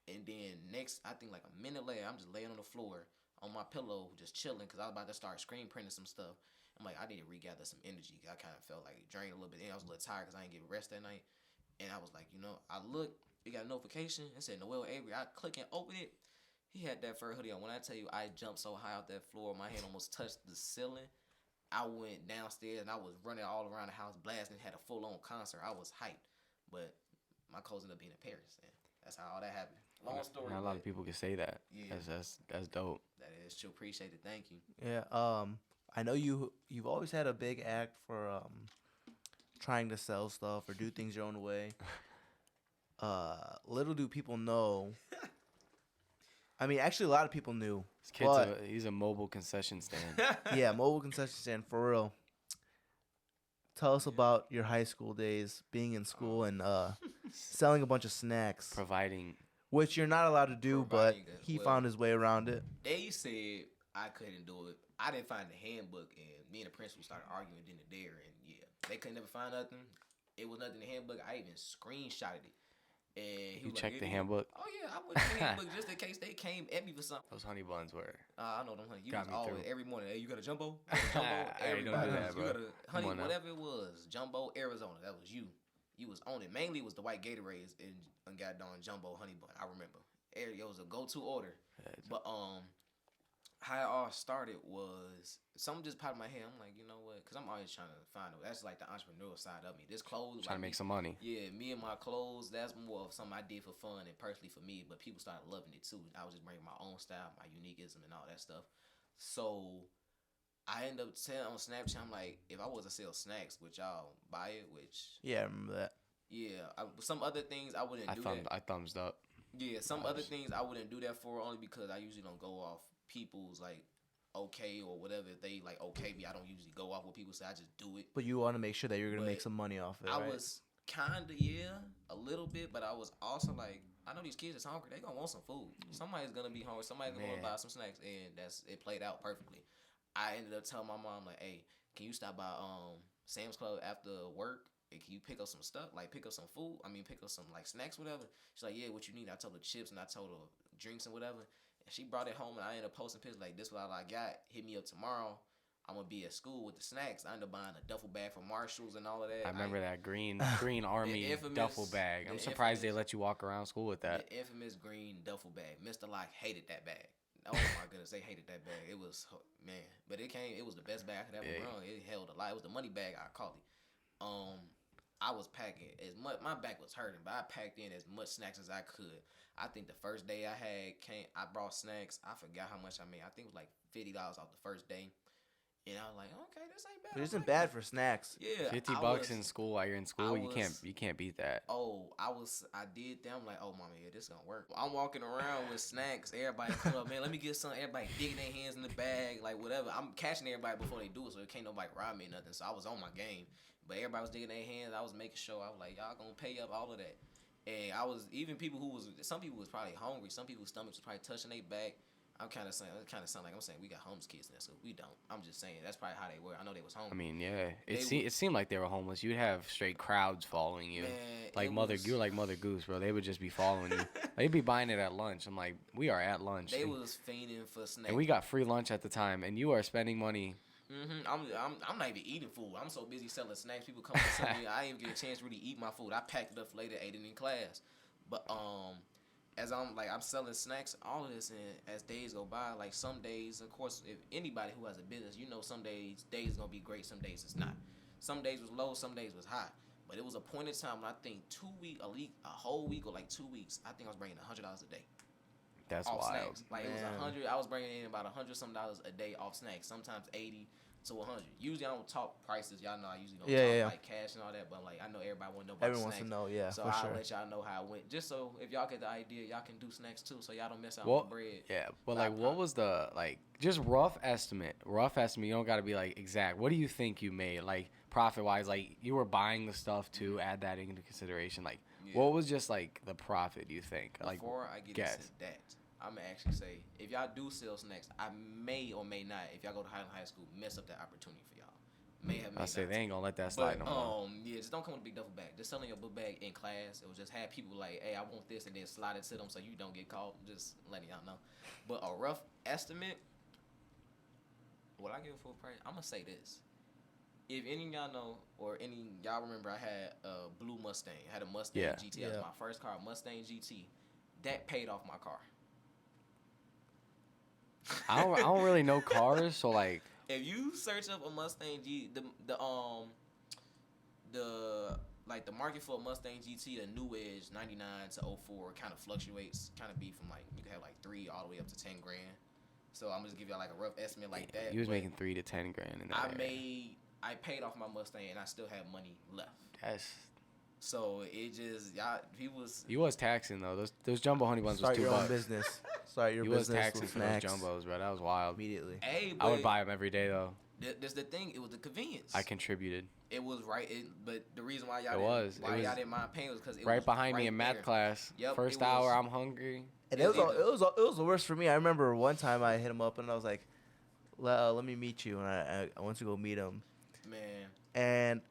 Speaker 2: And then next, I think like a minute later, I'm just laying on the floor on my pillow, just chilling, because I was about to start screen printing some stuff. I'm like, I need to regather some energy. I kind of felt like drained a little bit. And I was a little tired because I didn't get rest that night. And I was like, I looked, we got a notification. It said Noel Avery. I click and open it. He had that fur hoodie on. When I tell you, I jumped so high out that floor, my hand almost touched the ceiling. I went downstairs and I was running all around the house, blasting. Had a full-on concert. I was hyped. But my clothes ended up being in Paris, and that's how all that happened. Long story.
Speaker 3: Not a lot of people can say that. Yeah, that's dope.
Speaker 2: That is true. Appreciate it. Thank you.
Speaker 1: Yeah. I know you've always had a big act for trying to sell stuff or do things your own way. Little do people know. I mean, actually, a lot of people knew.
Speaker 3: This kid's he's a mobile concession stand.
Speaker 1: Yeah, mobile concession stand for real. Tell us about your high school days, being in school and selling a bunch of snacks.
Speaker 3: Providing.
Speaker 1: Which you're not allowed to do, but he found his way around it.
Speaker 2: They said I couldn't do it. I didn't find the handbook, and me and the principal started arguing then and there, and yeah, they couldn't never find nothing. It was nothing in the handbook. I even screenshotted it. And he
Speaker 3: you checked the handbook?
Speaker 2: Oh, yeah, I went to the handbook just in case they came at me for something.
Speaker 3: Those honey buns were.
Speaker 2: I know them honey. You was always, every morning, hey, you got a jumbo?
Speaker 3: Everybody don't do that, bro.
Speaker 2: You got a honey, whatever it was. Jumbo, Arizona. That was you. You was on it. Mainly it was the white Gatorades and goddamn jumbo honey bun. I remember. It was a go-to order. But how it all started was something just popped in my head. I'm like, you know what? Because I'm always trying to find it. That's like the entrepreneurial side of me. This clothes.
Speaker 3: Trying to make some money.
Speaker 2: Yeah, me and my clothes, that's more of something I did for fun and personally for me. But people started loving it too. I was just bringing my own style, my uniquism and all that stuff. So I ended up saying on Snapchat, I'm like, if I was to sell snacks, would y'all buy it? Which
Speaker 1: yeah, I remember that.
Speaker 2: Yeah, some other things I wouldn't do that.
Speaker 3: I thumbs up.
Speaker 2: Yeah, some other things I wouldn't do that for only because I usually don't go off people's like okay or whatever. If they like okay me, I don't usually go off what people say. I just do it.
Speaker 1: But you want to make sure that you're gonna
Speaker 2: But
Speaker 1: make some money off it,
Speaker 2: I
Speaker 1: right?
Speaker 2: was kinda a little bit, but I was also like, I know these kids is hungry. They gonna want some food. Somebody's gonna be hungry. Somebody's gonna want to buy some snacks, and it played out perfectly. I ended up telling my mom like, hey, can you stop by Sam's Club after work? And can you pick up some stuff, like pick up some food? I mean, pick up some like snacks, whatever. She's like, yeah, what you need? I told her chips and I told her drinks and whatever. And she brought it home, and I ended up posting pictures like, this is what I got. Hit me up tomorrow. I'm gonna be at school with the snacks. I ended up buying a duffel bag from Marshalls and all of that.
Speaker 3: I remember that green army duffel bag. I'm surprised they let you walk around school with that.
Speaker 2: The infamous green duffel bag. Mr. Locke hated that bag. Oh my goodness, they hated that bag. It was man, but it was the best bag I could ever run. It held a lot. It was the money bag I called it. I was packing as much. My back was hurting, but I packed in as much snacks as I could. I think the first day I brought snacks. I forgot how much I made. I think it was like $50 off the first day. And I was like, okay, this ain't bad.
Speaker 1: It isn't bad for snacks.
Speaker 2: Yeah,
Speaker 3: $50 in school while you're in school, you can't beat that.
Speaker 2: Oh, I did that. I'm like, oh mama, yeah, this gonna work. I'm walking around with snacks. Everybody come up, man, let me get some. Everybody digging their hands in the bag, like whatever. I'm catching everybody before they do it, so it can't nobody rob me or nothing. So I was on my game. But everybody was digging their hands. I was making sure. I was like, y'all gonna pay up all of that. And I was even some people was probably hungry. Some people's stomachs was probably touching their back. It kind of sound like I'm saying we got homeless kids in there, so we don't. I'm just saying that's probably how they were. I know they was homeless.
Speaker 3: I mean, yeah, it seemed like they were homeless. You'd have straight crowds following you,
Speaker 2: man,
Speaker 3: you were like Mother Goose, bro. They would just be following you. They'd be buying it at lunch. I'm like, we are at lunch.
Speaker 2: They was fiending for snacks,
Speaker 3: and we got free lunch at the time, and you are spending money.
Speaker 2: I'm not even eating food. I'm so busy selling snacks. People come to me. I didn't even get a chance to really eat my food. I packed it up for later, ate it in class. But as I'm selling snacks, all of this, and as days go by, like some days, of course, if anybody who has a business, you know, some days is gonna be great, some days it's not. Some days was low, some days was high. But it was a point in time when I think a whole week or like 2 weeks, I think I was bringing $100 a day.
Speaker 3: That's
Speaker 2: off
Speaker 3: wild.
Speaker 2: Snacks. Like, man. It was 100. I was bringing in about $100 some a day off snacks. Sometimes 80 to 100. Usually I don't talk prices. Y'all know I usually don't talk like cash and all that. But like I know everybody want to know about
Speaker 1: Everyone
Speaker 2: snacks.
Speaker 1: wants to know,
Speaker 2: So I'll let y'all know how it went. Just so if y'all get the idea, y'all can do snacks too. So y'all don't miss out on the bread.
Speaker 3: Yeah, but like, what was the just rough estimate? Rough estimate. You don't got to be like exact. What do you think you made? Like profit wise, like you were buying the stuff too. Add that into consideration. Like what was just like the profit? You think?
Speaker 2: Before I get into that. I'm going to actually say, if y'all do sell snacks, I may or may not, if y'all go to Highland High School, mess up that opportunity for y'all.
Speaker 3: I say they ain't going to let that slide no more.
Speaker 2: Yeah, just don't come with a big duffel bag. Just selling your book bag in class. It was just have people like, hey, I want this, and then slide it to them so you don't get caught. Just letting y'all know. But a rough estimate, what I give a full price, I'm going to say this. If any of y'all know, or any y'all remember, I had a blue Mustang. I had a Mustang GT. That was my first car, Mustang GT. That paid off my car.
Speaker 3: I don't really know cars, so like
Speaker 2: if you search up a Mustang the market for a Mustang GT, the new Edge 99 to 04 kind of fluctuates, kind of be from like you can have like 3 all the way up to 10 grand. So I'm just give y'all like a rough estimate like that.
Speaker 3: You was making 3 to 10 grand in that.
Speaker 2: I paid off my Mustang and I still had money left.
Speaker 3: That's.
Speaker 2: So it just
Speaker 3: You was taxing though. Those jumbo honey buns
Speaker 1: Start
Speaker 3: was $2.
Speaker 1: Start your own business. Start your business.
Speaker 3: You was taxing
Speaker 1: with
Speaker 3: for
Speaker 1: snacks.
Speaker 3: those jumbos, bro. That was wild.
Speaker 1: Immediately.
Speaker 2: Hey,
Speaker 3: I would buy them every day though.
Speaker 2: That's the thing. It was the convenience.
Speaker 3: I contributed.
Speaker 2: It was right. But the reason why y'all
Speaker 3: y'all
Speaker 2: didn't mind paying was because it
Speaker 3: right
Speaker 2: was
Speaker 3: behind me
Speaker 2: right
Speaker 3: in math
Speaker 2: there.
Speaker 3: class.
Speaker 2: Yep,
Speaker 3: First hour, I'm hungry.
Speaker 1: And it was the worst for me. I remember one time I hit him up and I was like, "Let me meet you." And I went to go meet him.
Speaker 2: Man.
Speaker 1: And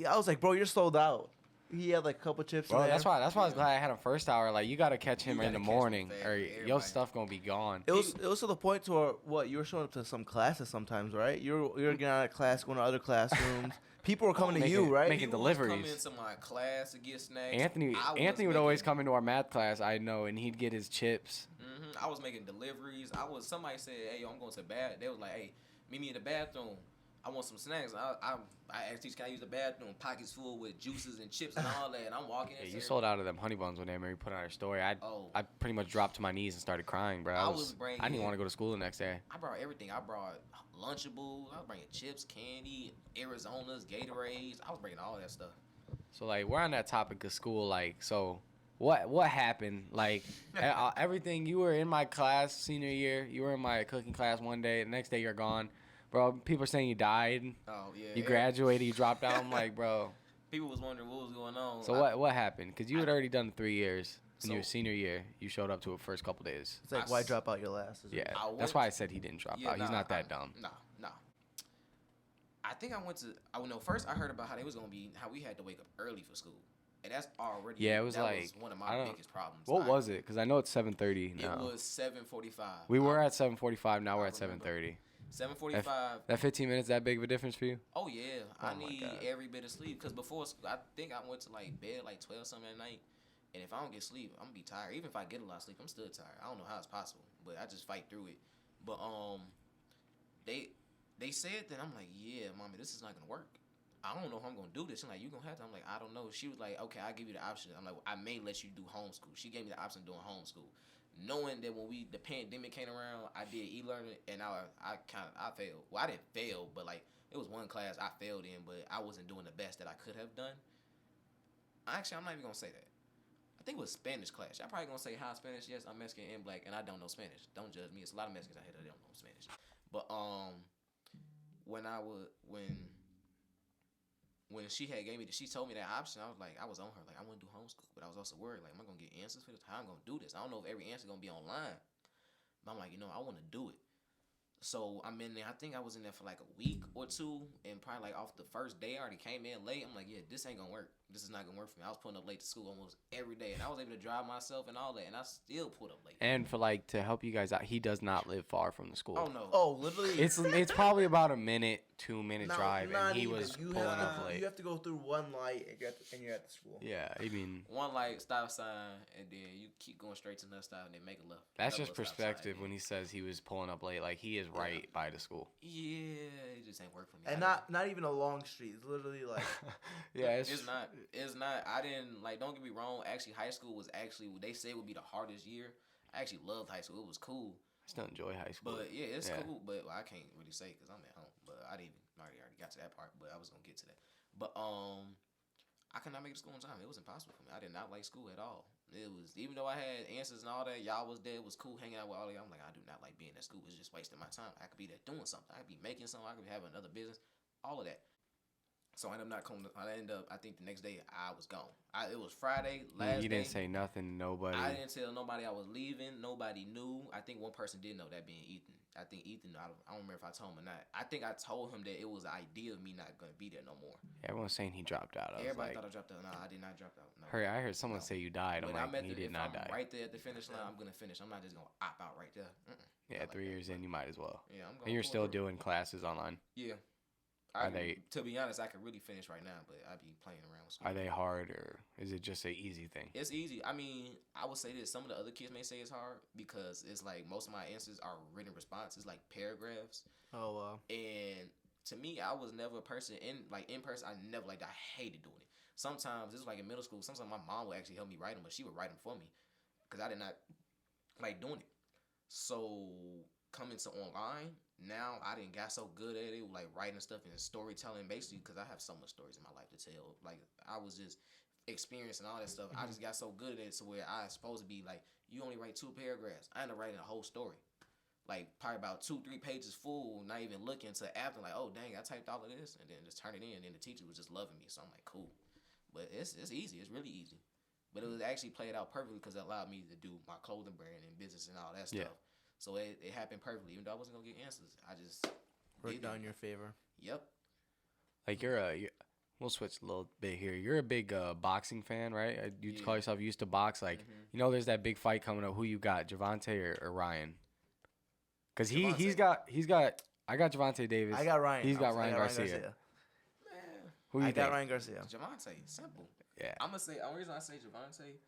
Speaker 1: I was like, "Bro, you're sold out." He had like a couple chips.
Speaker 3: Bro, that's why I was glad I had him first hour. Like you gotta catch him in the morning, or your stuff gonna be gone.
Speaker 1: It was to the point to where you were showing up to some classes sometimes, right? You were getting out of class, going to other classrooms. People were coming to you, right?
Speaker 3: Making deliveries.
Speaker 2: Come into my class to get snacks.
Speaker 3: Anthony would always come into our math class, I know, and he'd get his chips.
Speaker 2: I was making deliveries. Somebody said, "Hey, I'm going to the bath." They was like, "Hey, meet me in the bathroom. I want some snacks." I asked teacher, "Can I use the bathroom?" Pockets full with juices and chips and all that. And I'm walking in.
Speaker 3: Yeah, you sold out of them honey buns when Mary put on her story. I pretty much dropped to my knees and started crying, bro. I didn't even want to go to school the next day.
Speaker 2: I brought everything. I brought Lunchables. I was bringing chips, candy, Arizonas, Gatorades. I was bringing all that stuff.
Speaker 3: So like we're on that topic of school. Like so, What happened? Like everything. You were in my class senior year. You were in my cooking class one day. The next day you're gone, bro. People are saying you died.
Speaker 2: Oh yeah.
Speaker 3: You graduated. You dropped out. I'm like, bro.
Speaker 2: People was wondering what was going on.
Speaker 3: So what happened? Because you had already done 3 years. In your senior year, you showed up to it first couple days.
Speaker 1: It's like, why drop out your last?
Speaker 3: Yeah, that's why I said he didn't drop out. He's not that dumb.
Speaker 2: No. I think I went to. First I heard about how they was gonna be, how we had to wake up early for school, and that's already.
Speaker 3: Yeah, it was
Speaker 2: that
Speaker 3: like
Speaker 2: was one of my biggest problems.
Speaker 3: What was it? Because I know it's 7:30 now.
Speaker 2: It was 7:45.
Speaker 3: We were at 7:45. Now we're at 7:30.
Speaker 2: 7:45.
Speaker 3: That 15 minutes that big of a difference for you?
Speaker 2: Oh yeah, I need every bit of sleep because before I think I went to like bed like 12 something at night. And if I don't get sleep, I'm gonna be tired. Even if I get a lot of sleep, I'm still tired. I don't know how it's possible, but I just fight through it. But they said that. I'm like, yeah, mommy, this is not gonna work. I don't know if I'm gonna do this. She's like, you gonna have to. I'm like, I don't know. She was like, okay, I'll give you the option. I'm like, I may let you do homeschool. She gave me the option of doing homeschool, knowing that when the pandemic came around, I did e-learning, and I failed. Well, I didn't fail, but like it was one class I failed in, but I wasn't doing the best that I could have done. Actually, I'm not even gonna say that. I think it was Spanish class. I'm probably gonna say hi Spanish. Yes, I'm Mexican and black, and I don't know Spanish. Don't judge me. It's a lot of Mexicans out here that don't know Spanish. But when she had she told me that option, I was on her. Like, I want to do homeschool, but I was also worried. Like, am I gonna get answers for this? How I'm gonna do this? I don't know if every answer gonna be online. But I'm like, I want to do it. So I'm in there. I think I was in there for like a week or two, and probably like off the first day, I already came in late. I'm like, yeah, this ain't gonna work. This is not gonna work for me. I was pulling up late to school almost every day, and I was able to drive myself and all that, and I still pulled up late.
Speaker 3: And for to help you guys out, he does not live far from the school.
Speaker 2: Oh no.
Speaker 1: Oh, literally.
Speaker 3: It's probably about a 2-minute drive, and he was pulling up late.
Speaker 1: You have to go through one light, and you're at the school.
Speaker 3: Yeah, I mean,
Speaker 2: one light, stop sign, and then you keep going straight to another stop, and then make a left.
Speaker 3: That's just perspective when he says he was pulling up late. Like, he is right by the school.
Speaker 2: Yeah, it just ain't work for me.
Speaker 1: And not even a long street. It's literally like.
Speaker 3: Yeah,
Speaker 2: it's not. I didn't don't get me wrong. Actually, high school was they say would be the hardest year. I actually loved high school. It was cool.
Speaker 3: I still enjoy high school.
Speaker 2: But yeah, it's cool. But I can't really say because I'm at home. But I already got to that part. But I was gonna get to that. But I could not make it to school on time. It was impossible for me. I did not like school at all. It was, even though I had answers and all that, y'all was there. It was cool hanging out with all of y'all. I'm like, I do not like being at school. It's just wasting my time. I could be there doing something. I could be making something. I could be having another business. All of that. So I ended up, I think the next day I was gone. It was Friday, last day.
Speaker 3: You didn't say nothing, nobody.
Speaker 2: I didn't tell nobody I was leaving. Nobody knew. I think one person did know, that being Ethan. I think Ethan, I don't remember if I told him or not. I think I told him that it was the idea of me not going to be there no more.
Speaker 3: Everyone's saying he dropped out.
Speaker 2: Everybody thought I dropped out. No, I did not drop out. No.
Speaker 3: I heard someone say you died. I'm like, he did not die.
Speaker 2: Right there at the finish line, I'm going to finish. I'm not just going to opt out right there.
Speaker 3: Yeah, 3 years in, you might as well.
Speaker 2: Yeah, I'm going.
Speaker 3: And you're still doing classes online?
Speaker 2: Yeah. To be honest, I could really finish right now, but I'd be playing around with school.
Speaker 3: Are they hard, or is it just an easy thing?
Speaker 2: It's easy. I mean, I would say this. Some of the other kids may say it's hard because it's like most of my answers are written responses, like paragraphs.
Speaker 1: Oh, wow.
Speaker 2: And to me, I was never a person in person. I never I hated doing it. Sometimes, this was like in middle school, sometimes my mom would actually help me write them, but she would write them for me because I did not like doing it. So coming to online, now I didn't got so good at it, like writing stuff and storytelling, basically because I have so much stories in my life to tell. Like, I was just experiencing all that stuff. I just got so good at it to where I was supposed to be like, you only write 2 paragraphs. I ended up writing a whole story, like probably about 2-3 pages full, not even looking to after, like, oh dang, I typed all of this, and then just turn it in. And the teacher was just loving me, so I'm like, cool. But it's easy. It's really easy. But it was actually played out perfectly because it allowed me to do my clothing brand and business and all that stuff.
Speaker 3: Yeah.
Speaker 2: So it happened perfectly. Even though I wasn't going to get answers, I just
Speaker 1: worked out in your favor.
Speaker 2: Yep.
Speaker 3: Like, we'll switch a little bit here. You're a big boxing fan, right? You call yourself used to box. Like, there's that big fight coming up. Who you got, Javante or Ryan? Because he's got. I got Javante Davis.
Speaker 1: I got Ryan.
Speaker 3: He's got Ryan Garcia.
Speaker 2: Man,
Speaker 3: Who you think?
Speaker 1: I got Ryan Garcia.
Speaker 2: Javante, simple.
Speaker 3: Yeah.
Speaker 2: I'm gonna say. The only reason I say Javante,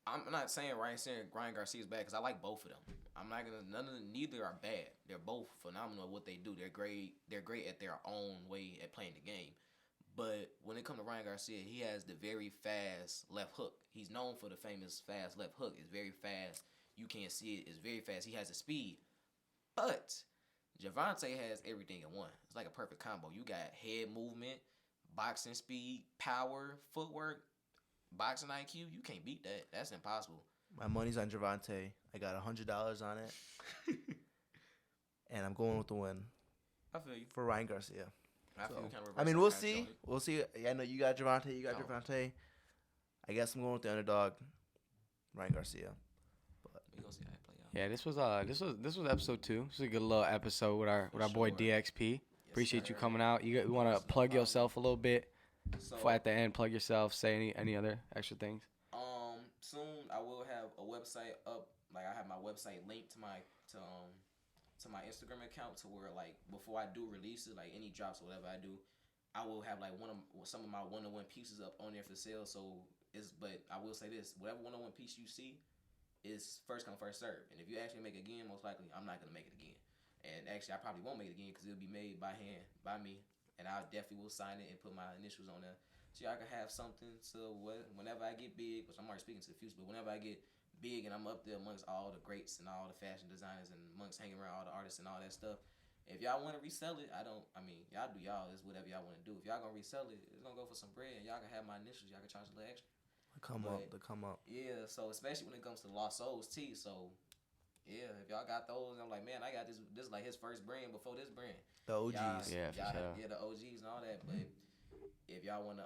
Speaker 2: I'm not saying Ryan Garcia is bad because I like both of them. I'm not gonna. Neither are bad. They're both phenomenal at what they do. They're great. They're great at their own way at playing the game. But when it comes to Ryan Garcia, he has the very fast left hook. He's known for the famous fast left hook. It's very fast. You can't see it. It's very fast. He has the speed. But Javante has everything in one. It's like a perfect combo. You got head movement, boxing speed, power, footwork. boxing IQ, you can't beat that. That's impossible.
Speaker 1: My money's on Javante. I got $100 on it, and I'm going with the win
Speaker 2: I feel you.
Speaker 1: for Ryan Garcia.
Speaker 2: I feel
Speaker 1: So,
Speaker 2: you kinda
Speaker 1: I mean,
Speaker 2: reverse
Speaker 1: we'll
Speaker 2: psychology
Speaker 1: see.
Speaker 2: on it.
Speaker 1: We'll see. Yeah, I know you got Javante. You got
Speaker 2: Oh.
Speaker 1: Javante. I guess I'm going with the underdog, Ryan Garcia.
Speaker 2: We gonna see how it play out.
Speaker 3: Yeah, this was episode 2. This was a good little episode with our boy
Speaker 2: sure.
Speaker 3: DXP.
Speaker 2: Yes,
Speaker 3: Appreciate you
Speaker 2: sir.
Speaker 3: coming out. You want to
Speaker 2: Yes, no
Speaker 3: plug
Speaker 2: problem.
Speaker 3: yourself a little bit
Speaker 2: So,
Speaker 3: before at the end. Plug yourself. Say any other extra things.
Speaker 2: soon I will have a website up. Like I have my website linked to my Instagram account to where like before I do releases, like any drops or whatever I do, I will have like some of my one-on-one pieces up on there for sale. So but I will say this: whatever one-on-one piece you see is first come first serve. And if you actually make it again, most likely I'm not gonna make it again. And actually, I probably won't make it again because it'll be made by hand by me, and I definitely will sign it and put my initials on there. So y'all can have something to whenever I get big, which I'm already speaking to the future, but whenever I get big and I'm up there amongst all the greats and all the fashion designers and amongst hanging around all the artists and all that stuff, if y'all want to resell it, y'all do y'all. It's whatever y'all want to do. If y'all gonna resell it, it's gonna go for some bread and y'all can have my initials. Y'all can charge a little extra.
Speaker 1: The come up.
Speaker 2: Yeah, so especially when it comes to the Lost Souls tee, so yeah, if y'all got those, I'm like, man, I got this is like his first brand before this brand.
Speaker 1: The OGs.
Speaker 3: Yeah, for sure.
Speaker 2: Yeah, the OGs and all that. But if y'all wanna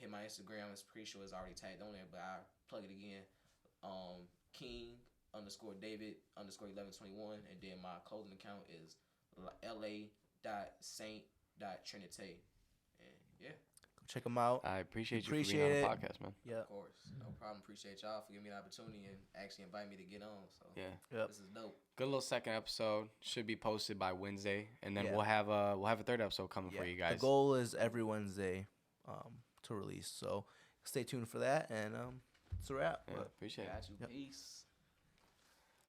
Speaker 2: hit my Instagram, it's pretty sure it's already tagged on there, but I'll plug it again. King_David_1121, and then my clothing account is la.saint.trinity. And yeah.
Speaker 1: Check them out.
Speaker 3: I appreciate you for
Speaker 1: Appreciate
Speaker 3: being on
Speaker 1: it.
Speaker 3: the podcast, man.
Speaker 1: Yeah.
Speaker 2: Of course. No problem. Appreciate y'all for giving me the opportunity and actually invite me to get on. So
Speaker 3: Yeah.
Speaker 1: Yep.
Speaker 2: this is dope.
Speaker 3: Good little second episode. Should be posted by Wednesday, and then
Speaker 1: Yeah.
Speaker 3: we'll have a third episode coming for you guys.
Speaker 1: The goal is every Wednesday to release. So stay tuned for that, and it's a wrap.
Speaker 3: Yeah,
Speaker 1: But
Speaker 3: appreciate it.
Speaker 2: Got you.
Speaker 1: Yep.
Speaker 2: Peace.